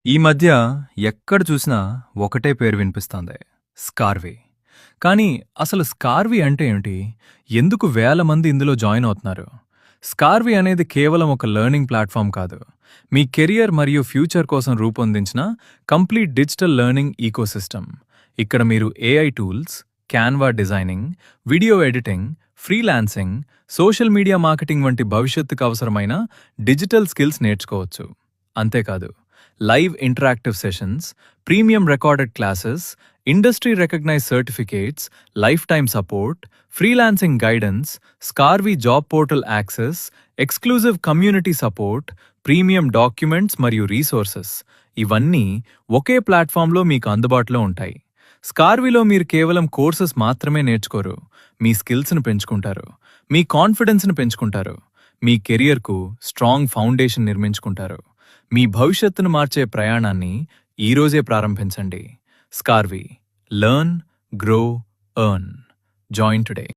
ఈ మధ్య ఎక్కడ చూసినా ఒకటే పేరు వినిపిస్తోంది. స్కార్వీ. కానీ అసలు స్కార్వీ అంటే ఏమిటి? ఎందుకు వేల మంది ఇందులో జాయిన్ అవుతున్నారు? స్కార్వీ అనేది కేవలం ఒక లెర్నింగ్ ప్లాట్‌ఫార్మ్ కాదు. మీ కెరియర్ మరియు ఫ్యూచర్ కోసం రూపొందించిన కంప్లీట్ డిజిటల్ లెర్నింగ్ ఈకోసిస్టమ్. ఇక్కడ మీరు AI tools, Canva designing, video editing, freelancing, social media marketing వంటి భవిష్యత్తుకు అవసరమైన డిజిటల్ స్కిల్స్ నేర్చుకోవచ్చు. అంతేకాదు, live interactive sessions, premium recorded classes, industry recognised certificates, lifetime support, freelancing guidance, Skarvi job portal access, exclusive community support, premium documents మరియు resources ఇవన్నీ ఒకే ప్లాట్ఫామ్లో మీకు అందుబాటులో ఉంటాయి. స్కార్వీలో మీరు కేవలం కోర్సెస్ మాత్రమే నేర్చుకోరు, మీ స్కిల్స్ను పెంచుకుంటారు, మీ కాన్ఫిడెన్స్ను పెంచుకుంటారు, మీ కెరియర్కు స్ట్రాంగ్ ఫౌండేషన్ నిర్మించుకుంటారు. మీ భవిష్యత్తును మార్చే ప్రయాణాన్ని ఈరోజే ప్రారంభించండి. Skarvi. Learn, grow, earn. Join today.